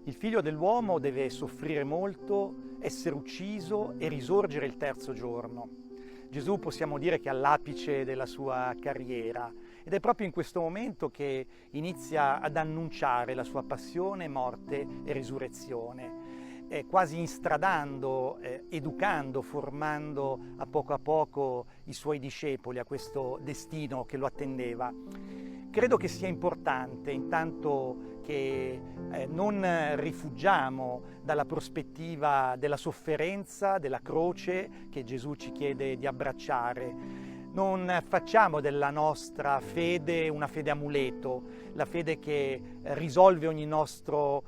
Il figlio dell'uomo deve soffrire molto, essere ucciso e risorgere il terzo giorno. Gesù possiamo dire che è all'apice della sua carriera ed è proprio in questo momento che inizia ad annunciare la sua passione, morte e risurrezione, quasi instradando, educando, formando a poco i suoi discepoli a questo destino che lo attendeva. Credo che sia importante intanto che non rifugiamo dalla prospettiva della sofferenza, della croce che Gesù ci chiede di abbracciare. Non facciamo della nostra fede una fede amuleto, la fede che risolve ogni nostro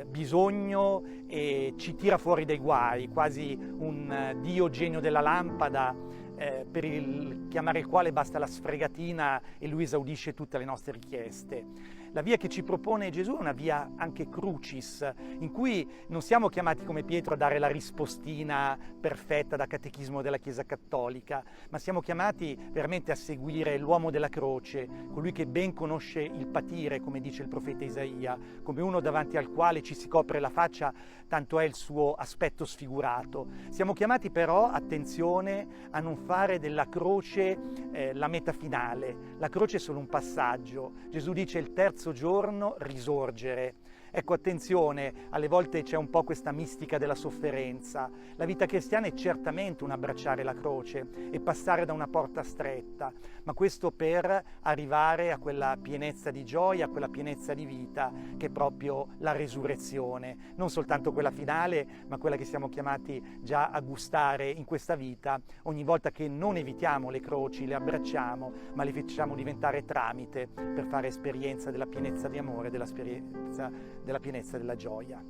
bisogno e ci tira fuori dai guai, quasi un Dio genio della lampada chiamare il quale basta la sfregatina e lui esaudisce tutte le nostre richieste. La via che ci propone Gesù è una via anche crucis, in cui non siamo chiamati come Pietro a dare la rispostina perfetta da catechismo della Chiesa Cattolica, ma siamo chiamati veramente a seguire l'uomo della croce, colui che ben conosce il patire, come dice il profeta Isaia, come uno davanti al quale ci si copre la faccia, tanto è il suo aspetto sfigurato. Siamo chiamati però, attenzione, a non fare della croce la meta finale. La croce è solo un passaggio. Gesù dice il terzo giorno risorgere. Ecco, attenzione, alle volte c'è un po' questa mistica della sofferenza. La vita cristiana è certamente un abbracciare la croce e passare da una porta stretta, ma questo per arrivare a quella pienezza di gioia, a quella pienezza di vita che è proprio la resurrezione. Non soltanto quella finale, ma quella che siamo chiamati già a gustare in questa vita, ogni volta che non evitiamo le croci, le abbracciamo, ma le facciamo diventare tramite per fare esperienza della pienezza di amore, della pienezza della gioia.